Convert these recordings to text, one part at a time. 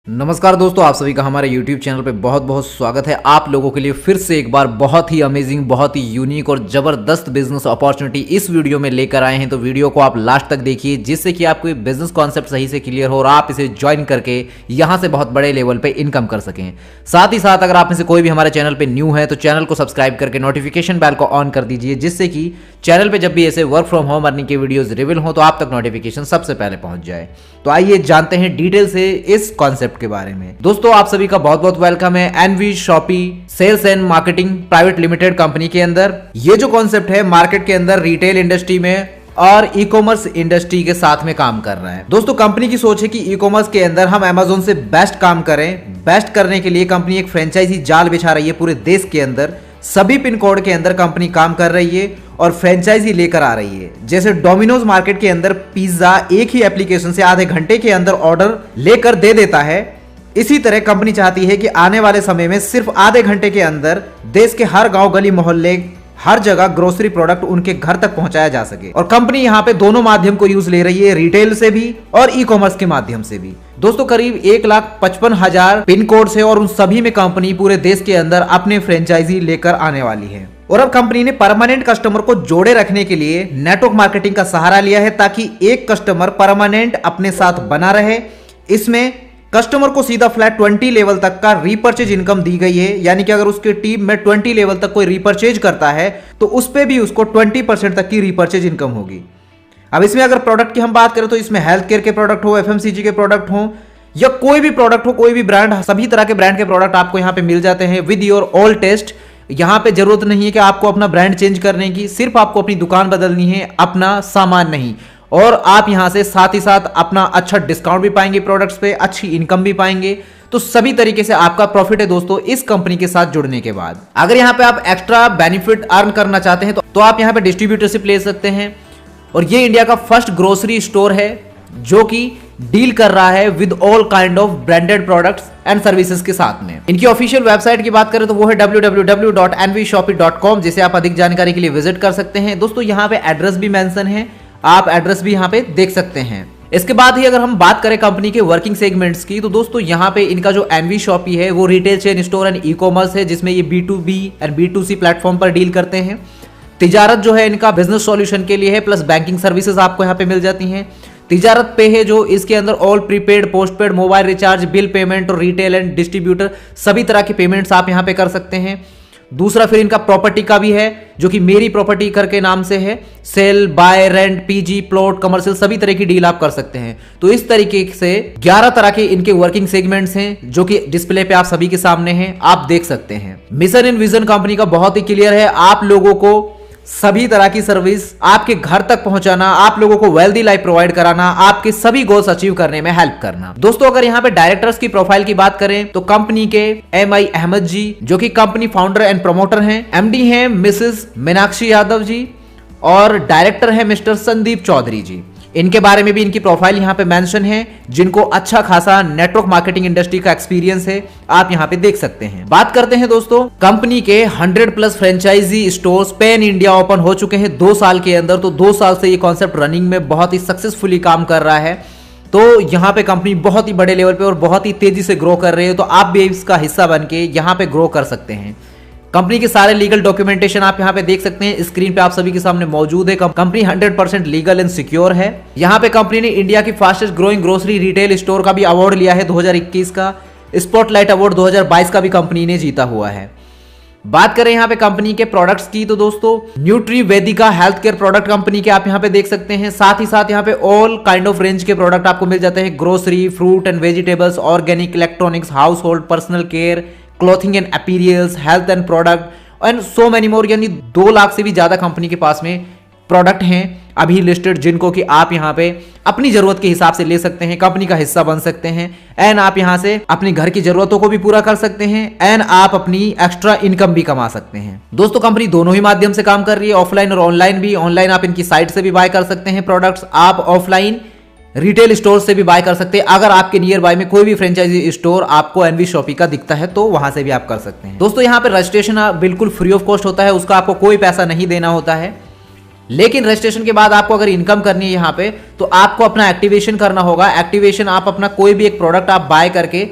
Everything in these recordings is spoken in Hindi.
नमस्कार दोस्तों, आप सभी का हमारे YouTube चैनल पे बहुत बहुत स्वागत है। आप लोगों के लिए फिर से एक बार बहुत ही अमेजिंग, बहुत ही यूनिक और ज़बरदस्त बिजनेस अपॉर्चुनिटी इस वीडियो में लेकर आए हैं। तो वीडियो को आप लास्ट तक देखिए, जिससे कि आपको बिजनेस कॉन्सेप्ट सही से क्लियर हो और आप इसे ज्वाइन करके यहाँ से बहुत बड़े लेवल पर इनकम कर सकें। साथ ही साथ अगर आप में से कोई भी हमारे चैनल पर न्यू है तो चैनल को सब्सक्राइब करके नोटिफिकेशन बेल को ऑन कर दीजिए, जिससे कि चैनल पर जब भी ऐसे वर्क फ्रॉम होम अर्निंग के वीडियोज रिवील हो तो आप तक नोटिफिकेशन सबसे पहले पहुंच जाए। तो आइए जानते हैं डिटेल से इस कॉन्सेप्ट के बारे में। दोस्तों, आप सभी का बहुत बहुत वेलकम है NV shoppy sales and marketing private limited company के अंदर। ये जो कॉन्सेप्ट है मार्केट के अंदर रिटेल इंडस्ट्री में और ई कॉमर्स इंडस्ट्री के साथ में काम कर रहा है। दोस्तों, कंपनी की सोच है कि ई कॉमर्स के अंदर हम अमेजोन से बेस्ट काम करें। बेस्ट करने के लिए कंपनी एक फ्रेंचाइजी जाल बिछा रही है पूरे देश के अंदर। सभी पिन कोड के अंदर कंपनी काम कर रही है और फ्रेंचाइजी लेकर आ रही है। जैसे डोमिनोज मार्केट के अंदर पिज्जा एक ही एप्लीकेशन से आधे घंटे के अंदर ऑर्डर लेकर दे देता है, इसी तरह कंपनी चाहती है कि आने वाले समय में सिर्फ आधे घंटे के अंदर देश के हर गांव, गली, मोहल्ले, हर जगह ग्रोसरी प्रोडक्ट उनके घर तक पहुंचाया जा सके। और कंपनी यहां पे दोनों माध्यम को यूज ले रही है, रिटेल से भी और ई कॉमर्स के माध्यम से भी। दोस्तों, करीब 1,55,000 पिन कोड है और उन सभी में कंपनी पूरे देश के अंदर अपने फ्रेंचाइजी लेकर आने वाली है। और अब कंपनी ने परमानेंट कस्टमर को जोड़े रखने के लिए नेटवर्क मार्केटिंग का सहारा लिया है, ताकि एक कस्टमर परमानेंट अपने साथ बना रहे। इसमें कस्टमर को सीधा फ्लैट 20 लेवल तक का रीपर्चेज इनकम दी गई है, यानी कि अगर उसके टीम में 20 लेवल तक कोई रीपर्चेज करता है तो उस पे भी उसको 20% तक की रीपर्चेज इनकम होगी। अब इसमें अगर प्रोडक्ट की हम बात करें तो इसमें हेल्थ केयर के प्रोडक्ट हो, एफएमसीजी के प्रोडक्ट हो या कोई भी प्रोडक्ट हो, कोई भी ब्रांड, सभी तरह के ब्रांड के प्रोडक्ट आपको यहाँ पे मिल जाते हैं विद योर ऑल टेस्ट। यहाँ पे जरूरत नहीं है कि आपको अपना ब्रांड चेंज करने की, सिर्फ आपको अपनी दुकान बदलनी है, अपना सामान नहीं। और आप यहां से साथ ही साथ अपना अच्छा डिस्काउंट भी पाएंगे प्रोडक्ट्स पे, अच्छी इनकम भी पाएंगे। तो सभी तरीके से आपका प्रॉफिट है दोस्तों इस कंपनी के साथ जुड़ने के बाद। अगर यहां पे आप एक्स्ट्रा बेनिफिट अर्न करना चाहते हैं तो आप यहां पे डिस्ट्रीब्यूटरशिप ले सकते हैं। और ये इंडिया का फर्स्ट ग्रोसरी स्टोर है जो कि डील कर रहा है with all kind of branded products and services के साथ में। इनकी ऑफिशियल वेबसाइट की बात करें तो वो है www.nvshopee.com, जिसे आप अधिक जानकारी के लिए विजिट कर सकते हैं। दोस्तों, यहाँ पे एड्रेस भी मेंशन है, आप एड्रेस भी यहाँ पे देख सकते हैं। इसके बाद ही अगर हम बात करें कंपनी के वर्किंग सेगमेंट्स की तो दोस्तों यहाँ पे इनका जो एनवी शॉपी है वो retail chain store and e commerce है, जिसमें ये B2B एंड B2C प्लेटफॉर्म पर डील करते हैं। तिजारत जो है इनका बिजनेस सॉल्यूशन के लिए है, प्लस बैंकिंग सर्विसेज आपको यहाँ पे मिल जाती हैं। तिजारत पे है जो इसके अंदर all prepaid, postpaid, mobile recharge, bill payment और रिटेल एंड डिस्ट्रीब्यूटर सभी तरह के पेमेंट्स आप यहाँ पे कर सकते हैं। दूसरा फिर इनका प्रॉपर्टी का भी है जो कि मेरी प्रॉपर्टी करके नाम से है। Sale, buy, rent, PG, plot, commercial सभी तरह की डील आप कर सकते हैं। तो इस तरीके से 11 तरह के इनके वर्किंग सेगमेंट्स हैं जो कि डिस्प्ले पे आप सभी के सामने हैं, आप देख सकते हैं। मिशन एंड विजन कंपनी का बहुत ही क्लियर है, आप लोगों को सभी तरह की सर्विस आपके घर तक पहुंचाना, आप लोगों को वेल्दी लाइफ प्रोवाइड कराना, आपके सभी गोल्स अचीव करने में हेल्प करना। दोस्तों, अगर यहाँ पे डायरेक्टर्स की प्रोफाइल की बात करें तो कंपनी के MI अहमद जी जो कि कंपनी फाउंडर एंड प्रमोटर हैं, MD हैं मिसेस मीनाक्षी यादव जी और डायरेक्टर है मिस्टर संदीप चौधरी जी। इनके बारे में भी इनकी प्रोफाइल यहाँ पे मेंशन है, जिनको अच्छा खासा नेटवर्क मार्केटिंग इंडस्ट्री का एक्सपीरियंस है, आप यहाँ पे देख सकते हैं। बात करते हैं दोस्तों, कंपनी के 100+ franchisee stores pan India open हो चुके हैं 2 साल के अंदर। तो 2 साल से ये कॉन्सेप्ट रनिंग में बहुत ही सक्सेसफुली काम कर रहा है। तो यहाँ पे कंपनी बहुत ही बड़े लेवल पे और बहुत ही तेजी से ग्रो कर रही है। तो आप भी इसका हिस्सा बन के यहाँ पे ग्रो कर सकते हैं। कंपनी के सारे लीगल डॉक्यूमेंटेशन आप यहाँ पे देख सकते हैं, स्क्रीन पे आप सभी के सामने मौजूद है। कंपनी 100% लीगल एंड सिक्योर है। यहाँ पे कंपनी ने इंडिया की fastest growing grocery retail store का भी अवार्ड लिया है 2021 का। स्पॉटलाइट अवार्ड 2022 का भी कंपनी ने जीता हुआ है। बात करें यहाँ पे कंपनी के प्रोडक्ट्स की तो दोस्तों न्यूट्री वेदिका हेल्थ केयर प्रोडक्ट कंपनी के आप यहाँ पे देख सकते हैं। साथ ही साथ यहाँ पे ऑल काइंड ऑफ रेंज के प्रोडक्ट आपको मिल जाते हैं, grocery, fruit and vegetables, organic, electronics, household, personal care, clothing and apparels, health and product and so many more. यानी 2 लाख से भी ज्यादा कंपनी के पास में प्रोडक्ट हैं अभी लिस्टेड, जिनको कि आप यहाँ पे अपनी जरूरत के हिसाब से ले सकते हैं, कंपनी का हिस्सा बन सकते हैं एंड आप यहाँ से अपनी घर की जरूरतों को भी पूरा कर सकते हैं एंड आप अपनी एक्स्ट्रा इनकम भी कमा सकते हैं। दोस्तों, कंपनी दोनों ही माध्यम से काम कर रही है, ऑफलाइन और ऑनलाइन भी। ऑनलाइन आप इनकी साइट से भी बाय कर सकते हैं प्रोडक्ट्स, आप ऑफलाइन रिटेल स्टोर से भी बाय कर सकते हैं। अगर आपके नियर बाय में कोई भी फ्रेंचाइजी स्टोर आपको एनवी शॉपी का दिखता है तो वहां से भी आप कर सकते हैं। दोस्तों, यहाँ पे रजिस्ट्रेशन बिल्कुल फ्री ऑफ कॉस्ट होता है, उसका आपको कोई पैसा नहीं देना होता है। लेकिन रजिस्ट्रेशन के बाद आपको अगर इनकम करनी है यहाँ पे, तो आपको अपना एक्टिवेशन करना होगा। एक्टिवेशन आप अपना कोई भी एक प्रोडक्ट आप बाय करके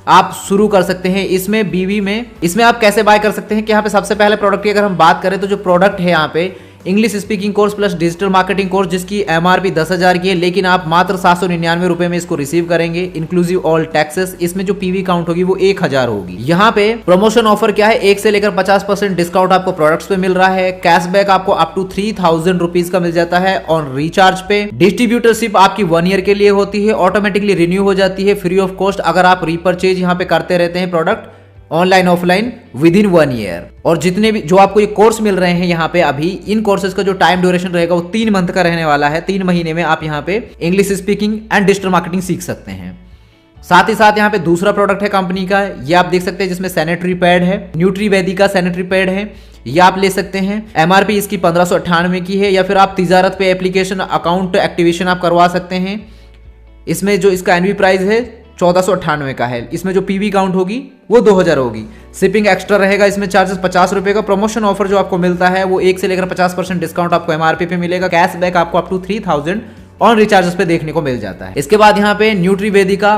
आप शुरू कर सकते हैं। इसमें बीवी में इसमें आप कैसे बाय कर सकते हैं कि यहाँ पे सबसे पहले प्रोडक्ट की अगर हम बात करें तो जो प्रोडक्ट है यहाँ पे English speaking course plus digital marketing course, जिसकी एमआरपी 10,000 की है, लेकिन आप मात्र 799 रुपए में इसको रिसीव करेंगे इंक्लूसिव ऑल टैक्सेस। इसमें जो पीवी काउंट होगी वो 1000 होगी। यहाँ पे प्रमोशन ऑफर क्या है, 1 से लेकर 50% डिस्काउंट आपको प्रोडक्ट्स पे मिल रहा है। कैशबैक आपको अप टू 3000 रुपीज का मिल जाता है ऑन रिचार्ज पे। डिस्ट्रीब्यूटरशिप आपकी 1 ईयर के लिए होती है, ऑटोमेटिकली रिन्यू हो जाती है फ्री ऑफ कॉस्ट अगर आप रीपरचेज यहाँ पे करते रहते हैं product online offline with in 1 year. और जितने भी जो आपको ये कोर्स मिल रहे हैं यहाँ पे अभी, इन कोर्सेज का जो टाइम ड्यूरेशन रहेगा वो 3 मंथ का रहने वाला है। 3 महीने में आप यहाँ पे English speaking and digital marketing सीख सकते हैं। साथ ही साथ यहाँ पे दूसरा प्रोडक्ट है कंपनी का, ये आप देख सकते हैं, जिसमें सैनिटरी पैड है, न्यूट्रीवेदी का सैनिटरी पैड है, ये आप ले सकते हैं। एमआरपी इसकी 1598 की है, या फिर आप तिजारत पे एप्लीकेशन अकाउंट एक्टिवेशन आप करवा सकते हैं। इसमें जो इसका एनवी प्राइस है 1498 का है। इसमें जो पीवी काउंट होगी वो 2000 होगी। शिपिंग एक्स्ट्रा रहेगा, इसमें चार्जेस 50 रुपए का। प्रमोशन ऑफर जो आपको मिलता है वो 1 से लेकर 50% डिस्काउंट आपको एमआरपी पे मिलेगा। कैशबैक आपको अप टू 3000 ऑन रिचार्जेस पे देखने को मिल जाता है। इसके बाद यहाँ पे न्यूट्रीवेदिका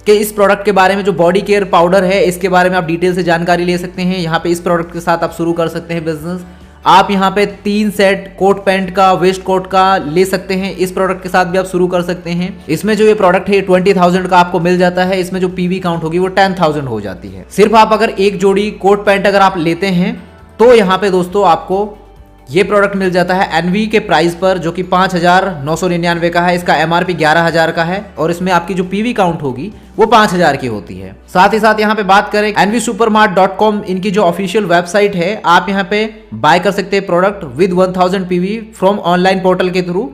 के इस प्रोडक्ट के बारे में जो बॉडी केयर पाउडर है, इसके बारे में आप डिटेल से जानकारी ले सकते हैं। यहाँ पे इस प्रोडक्ट के साथ आप शुरू कर सकते हैं बिजनेस। आप यहाँ पे 3 सेट कोट पैंट का, वेस्ट कोट का ले सकते हैं। इस प्रोडक्ट के साथ भी आप शुरू कर सकते हैं। इसमें जो ये प्रोडक्ट है 20,000 का आपको मिल जाता है। इसमें जो पीवी काउंट होगी वो 10,000 हो जाती है। सिर्फ आप अगर एक जोड़ी कोट पैंट अगर आप लेते हैं तो यहाँ पे दोस्तों आपको ये प्रोडक्ट मिल जाता है एनवी के प्राइस पर, जो कि 5,999 का है। इसका एमआरपी 11,000 का है और इसमें आपकी जो पीवी काउंट होगी वो 5,000 की होती है। साथ ही साथ यहाँ पे बात करें nvsupermart.com, इनकी जो ऑफिशियल वेबसाइट है, आप यहाँ पे बाय कर सकते हैं product with 1000 PV from online portal के थ्रू,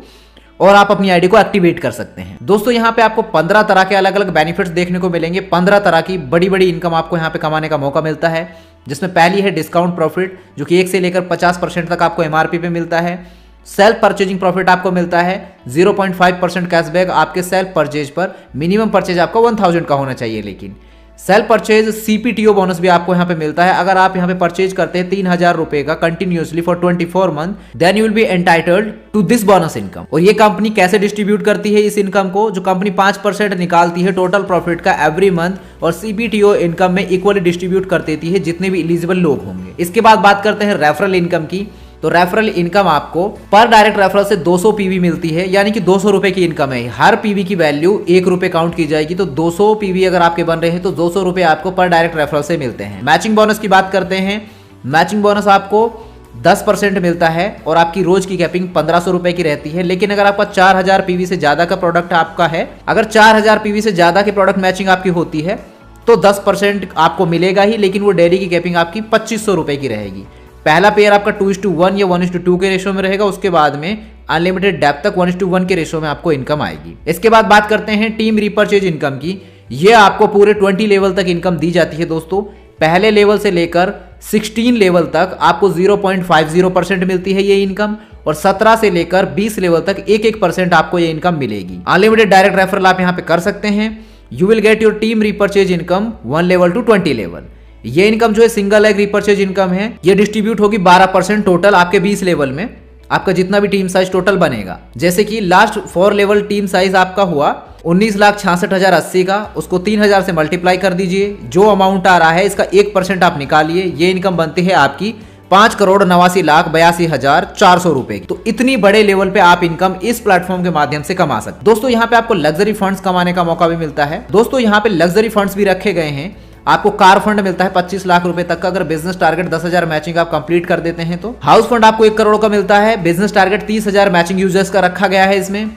और आप अपनी आईडी को एक्टिवेट कर सकते हैं। दोस्तों यहाँ पे आपको 15 तरह के अलग अलग बेनिफिट्स देखने को मिलेंगे। 15 तरह की बड़ी बड़ी इनकम आपको यहाँ पे कमाने का मौका मिलता है, जिसमें पहली है डिस्काउंट प्रॉफिट, जो कि 1 से लेकर 50% तक आपको एमआरपी पे मिलता है। सेल्फ परचेजिंग प्रॉफिट आपको मिलता है 0.5% कैशबैक आपके सेल्फ परचेज पर। मिनिमम परचेज आपका 1000 का होना चाहिए, लेकिन सेल्फ परचेज सीपीटीओ बोनस भी आपको यहाँ पे मिलता है। अगर आप यहाँ पे परचेज करते हैं 3000 रुपए का continuously for 24 month, then you will be entitled to this bonus income. और ये कंपनी कैसे डिस्ट्रीब्यूट करती है इस इनकम को, जो कंपनी 5% निकालती है टोटल प्रॉफिट का एवरी मंथ, और सीपीटीओ इनकम में इक्वली डिस्ट्रीब्यूट कर देती है जितने भी एलिजिबल लोग होंगे। इसके बाद बात करते हैं रेफरल इनकम की। तो रेफरल इनकम आपको पर डायरेक्ट रेफरल से 200 पीवी मिलती है, यानी कि 200 रुपए की इनकम है। हर पीवी की वैल्यू 1 रुपए काउंट की जाएगी, तो 200 पीवी अगर आपके बन रहे हैं तो 200 रुपए आपको पर डायरेक्ट रेफरल से मिलते हैं। मैचिंग बोनस की बात करते हैं। मैचिंग बोनस आपको 10% मिलता है और आपकी रोज की कैपिंग 1500 रुपए की रहती है। लेकिन अगर आपका 4000 पीवी से ज्यादा का प्रोडक्ट आपका है, अगर 4000 पीवी से ज्यादा की प्रोडक्ट मैचिंग आपकी होती है तो 10% आपको मिलेगा ही, लेकिन वो डेली की कैपिंग आपकी 2500 रुपए की रहेगी। पहला पेयर आपका 2:1 या 1:2 के रेशो में रहेगा। उसके बाद में अनलिमिटेड डेप्थ तक 1:1 के रेशो में आपको इनकम आएगी। इसके बाद बात करते हैं टीम रीपरचेज इनकम की। ये आपको पूरे 20 लेवल तक इनकम दी जाती है दोस्तों। पहले लेवल से लेकर 16 लेवल तक आपको 0.50% मिलती है ये इनकम, और 17 से लेकर 20 लेवल तक 1% आपको ये इनकम मिलेगी। अनलिमिटेड डायरेक्ट रेफरल आप यहाँ पे कर सकते हैं। You will get your team repurchase income 1 level to 20 level. ये इनकम जो है सिंगल लेग रिपर्चेज इनकम है, ये डिस्ट्रीब्यूट होगी 12% टोटल आपके 20 लेवल में। आपका जितना भी टीम साइज टोटल बनेगा, जैसे कि लास्ट 4 लेवल टीम साइज आपका हुआ 19,66,080 का, उसको 3000 से मल्टीप्लाई कर दीजिए। जो अमाउंट आ रहा है इसका 1% आप निकालिए। ये इनकम बनती है आपकी 5,89,82,400 रुपए। तो इतनी बड़े लेवल पे आप इनकम इस प्लेटफॉर्म के माध्यम से कमा सकते। दोस्तों यहाँ पे आपको लग्जरी फंड्स कमाने का मौका भी मिलता है। दोस्तों यहाँ पे लग्जरी फंड्स भी रखे गए हैं। आपको कार फंड मिलता है 25 लाख रुपए तक का, अगर बिजनेस टारगेट 10,000 मैचिंग आप कंप्लीट कर देते हैं तो। हाउस फंड आपको 1 करोड़ का मिलता है। बिजनेस टारगेट 30,000 मैचिंग यूजर्स का रखा गया है इसमें।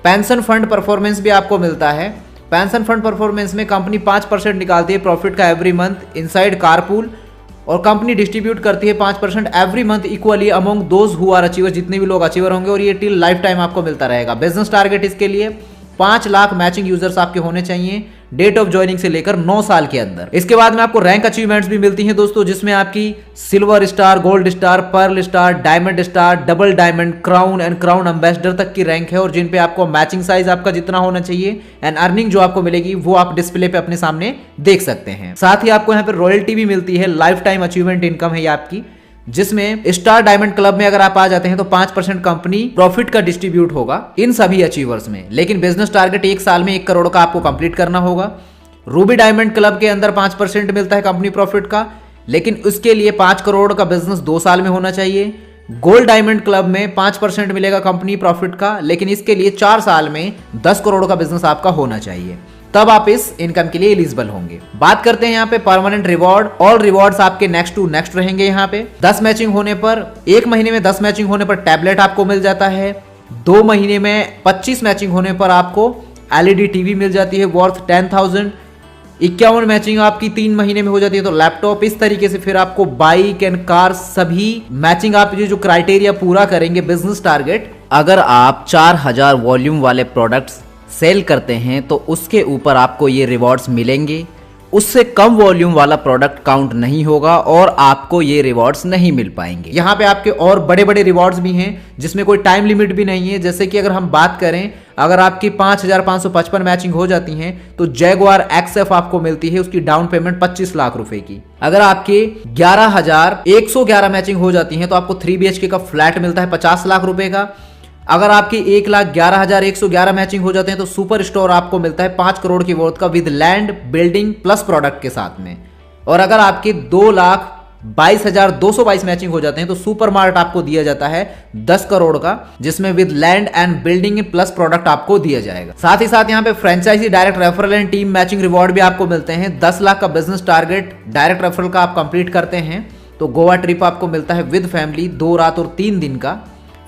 पेंशन फंड परफॉर्मेंस भी आपको मिलता है। पेंशन फंड परफॉर्मेंस में कंपनी 5% निकालती है प्रॉफिट का एवरी मंथ इनसाइड कारपूल, और कंपनी डिस्ट्रीब्यूट करती है 5% every month equally among those who are achiever, जितने भी लोग अचीवर होंगे, और ये टिल लाइफ टाइम आपको मिलता रहेगा। बिजनेस टारगेट इसके लिए 5 लाख मैचिंग यूजर्स आपके होने चाहिए डेट ऑफ ज्वाइनिंग से लेकर 9 साल के अंदर। इसके बाद में आपको रैंक अचीवमेंट्स भी मिलती हैं दोस्तों, जिसमें आपकी silver star, gold star, pearl star, diamond star, double diamond, crown and crown ambassador तक की रैंक है, और जिन पे आपको मैचिंग साइज आपका जितना होना चाहिए एंड अर्निंग जो आपको मिलेगी वो आप डिस्प्ले पे अपने सामने देख सकते हैं। साथ ही आपको यहाँ पे रॉयल्टी भी मिलती है। लाइफ टाइम अचीवमेंट इनकम है ये आपकी, जिसमें स्टार डायमंड क्लब में अगर आप आ जाते हैं तो 5% कंपनी प्रॉफिट का डिस्ट्रीब्यूट होगा इन सभी अचीवर्स में। लेकिन बिजनेस टारगेट 1 साल में 1 करोड़ का आपको कंप्लीट करना होगा। रूबी डायमंड क्लब के अंदर 5% मिलता है कंपनी प्रॉफिट का, लेकिन उसके लिए 5 करोड़ का बिजनेस 2 साल में होना चाहिए। गोल्ड डायमंड क्लब में 5% मिलेगा कंपनी प्रॉफिट का, लेकिन इसके लिए 4 साल में 10 करोड़ का बिजनेस आपका होना चाहिए, तब आप इस इनकम के लिए एलिजिबल होंगे। बात करते हैं यहाँ पे परमानेंट रिवॉर्ड। ऑल रिवॉर्ड्स आपके नेक्स्ट टू नेक्स्ट रहेंगे। यहाँ पे 10 मैचिंग होने पर, 1 महीने में 10 मैचिंग होने पर टैबलेट आपको मिल जाता है। 2 महीने में 25 मैचिंग होने पर आपको एलईडी टीवी मिल जाती है वर्थ 10,000। 51 मैचिंग आपकी 3 महीने में हो जाती है तो लैपटॉप। इस तरीके से फिर आपको बाइक एंड कार सभी मैचिंग आप जो क्राइटेरिया पूरा करेंगे बिजनेस टारगेट, अगर आप 4000 वॉल्यूम वाले प्रोडक्ट्स सेल करते हैं तो उसके ऊपर आपको ये रिवॉर्ड्स मिलेंगे। उससे कम वॉल्यूम वाला प्रोडक्ट काउंट नहीं होगा और आपको ये रिवॉर्ड्स नहीं मिल पाएंगे। यहाँ पे आपके और बड़े बड़े रिवॉर्ड्स भी हैं जिसमें कोई टाइम लिमिट भी नहीं है। जैसे कि अगर हम बात करें, अगर आपकी 5555 मैचिंग हो जाती हैं तो जैगुआर XF आपको मिलती है, उसकी डाउन पेमेंट 25 लाख रुपए की। अगर आपके 11,111 मैचिंग हो जाती हैं तो आपको 3 BHK का फ्लैट मिलता है 50 लाख रुपए का। अगर आपकी 1,11,111 मैचिंग हो जाते हैं तो सुपर स्टोर आपको मिलता है 5 करोड़ की वर्थ का with land, building plus product के साथ में। और अगर आपके 2,22,222 मैचिंग हो जाते हैं तो सुपर मार्ट आपको दिया जाता है 10 करोड़ का, जिसमें with land and building plus product आपको दिया जाएगा। साथ ही साथ यहाँ पे franchisee direct referral and team matching reward भी आपको मिलते हैं। 10 लाख का बिजनेस टारगेट डायरेक्ट रेफरल का आप कंप्लीट करते हैं तो गोवा ट्रिप आपको मिलता है विद फैमिली 2 रात और 3 दिन का।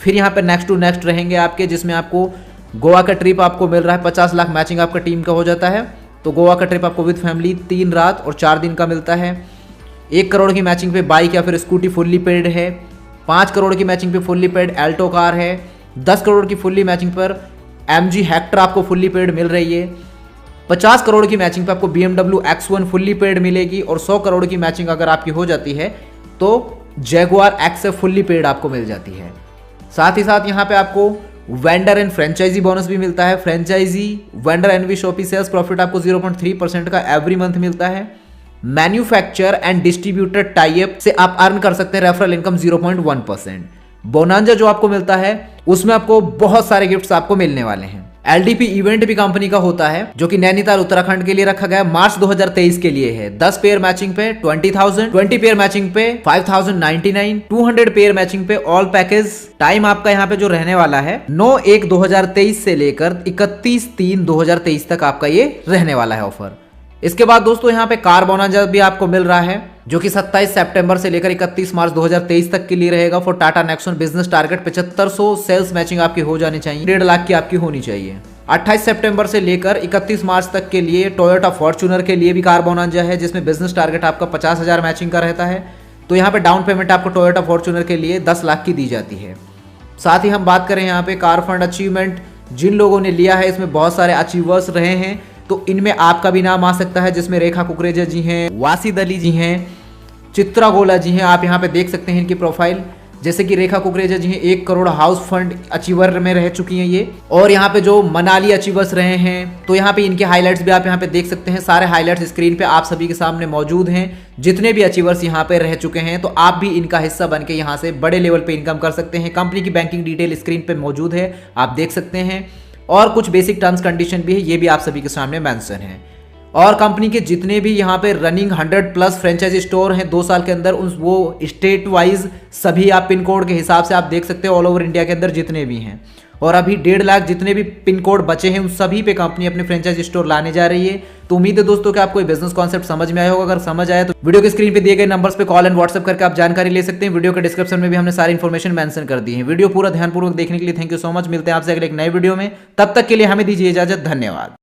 फिर यहाँ पे नेक्स्ट टू नेक्स्ट रहेंगे आपके, जिसमें आपको गोवा का ट्रिप आपको मिल रहा है 50 लाख मैचिंग आपका टीम का हो जाता है तो गोवा का ट्रिप आपको विद फैमिली 3 रात और 4 दिन का मिलता है। 1 करोड़ की मैचिंग पे बाइक या फिर स्कूटी फुल्ली पेड है। 5 करोड़ की मैचिंग पे फुल्ली पेड एल्टो कार है। 10 करोड़ की फुल्ली मैचिंग पर MG हेक्टर आपको फुल्ली पेड मिल रही है। 50 करोड़ की मैचिंग पे आपको BMW X1 फुल्ली पेड मिलेगी और 100 करोड़ की मैचिंग अगर आपकी हो जाती है तो जैगुआर XF फुल्ली पेड आपको मिल जाती है। साथ ही साथ यहाँ पे आपको वेंडर एंड फ्रेंचाइजी बोनस भी मिलता है। Franchisee vendor NV shoppy sales profit आपको 0.3% का एवरी मंथ मिलता है। मैन्युफैक्चर एंड डिस्ट्रीब्यूटर टाइप से आप अर्न कर सकते हैं रेफरल इनकम 0.1%। बोनांजा जो आपको मिलता है उसमें आपको बहुत सारे गिफ्ट्स आपको मिलने वाले हैं। LDP इवेंट भी कंपनी का होता है जो कि नैनीताल उत्तराखंड के लिए रखा गया, मार्च 2023 के लिए है। 10 पेयर मैचिंग पे 20,000, 20 पेयर मैचिंग पे 5,099, 200 पेयर मैचिंग पे ऑल पैकेज। टाइम आपका यहाँ पे जो रहने वाला है 9/1/2023 से लेकर 31/3/2023 तक आपका ये रहने वाला है ऑफर। इसके बाद दोस्तों यहाँ पे कार बोनांजा भी आपको मिल रहा है जो कि 27 सितंबर से लेकर 31 मार्च 2023 तक के लिए रहेगा। For Tata nexon business target 7500 sales matching आपकी हो जानी चाहिए, 1.5 लाख की आपकी होनी चाहिए। 28 सितंबर से लेकर 31 मार्च तक के लिए टोयोटा फॉर्च्यूनर के लिए भी कार बोनांजा है जिसमें बिजनेस टारगेट आपका 50,000 मैचिंग का रहता है। तो यहाँ पे डाउन पेमेंट आपको टोयोटा फॉर्च्यूनर के लिए 10 लाख की दी जाती है। साथ ही हम बात करें यहाँ पे कार फंड अचीवमेंट जिन लोगों ने लिया है, इसमें बहुत सारे अचीवर्स रहे हैं तो इनमें आपका भी नाम आ सकता है, जिसमें रेखा कुकरेजा जी हैं, वासिद अली जी हैं, चित्रा गोला जी हैं। आप यहाँ पे देख सकते हैं इनकी प्रोफाइल। जैसे कि रेखा कुकरेजा जी हैं 1 करोड़ हाउस फंड अचीवर में रह चुकी हैं ये। और यहाँ पे जो मनाली अचीवर्स रहे हैं तो यहाँ पे इनके हाइलाइट्स भी आप यहाँ पे देख सकते हैं। सारे हाइलाइट्स स्क्रीन पे आप सभी के सामने मौजूद हैं। जितने भी अचीवर्स यहाँ पे रह चुके हैं तो आप भी इनका हिस्सा बन के यहाँ से बड़े लेवल पे इनकम कर सकते हैं। कंपनी की बैंकिंग डिटेल स्क्रीन पे मौजूद है, आप देख सकते हैं। और कुछ बेसिक टर्म्स कंडीशन भी है, ये भी आप सभी के सामने मेंशन है। और कंपनी के जितने भी यहाँ पे रनिंग 100+ फ्रेंचाइजी स्टोर हैं 2 साल के अंदर, उन वो स्टेट वाइज सभी आप पिन कोड के हिसाब से आप देख सकते हैं ऑल ओवर इंडिया के अंदर जितने भी हैं। और अभी 1.5 लाख जितने भी पिन कोड बचे हैं उन सभी पे कंपनी अपने फ्रेंचाइजी स्टोर लाने जा रही है। तो उम्मीद है दोस्तों कि आपको ये बिजनेस कॉन्सेप्ट समझ में आया होगा। अगर समझ आया तो वीडियो के स्क्रीन पे दिए गए नंबर्स पे कॉल एंड व्हाट्सएप करके आप जानकारी ले सकते हैं। वीडियो के डिस्क्रिप्शन में भी हमने सारी इन्फॉर्मेशन मेंशन कर दी है। वीडियो पूरा ध्यानपूर्वक देखने के लिए थैंक यू सो मच। मिलते हैं आपसे अगले एक नए वीडियो में, तब तक के लिए हमें दीजिए इजाजत। धन्यवाद।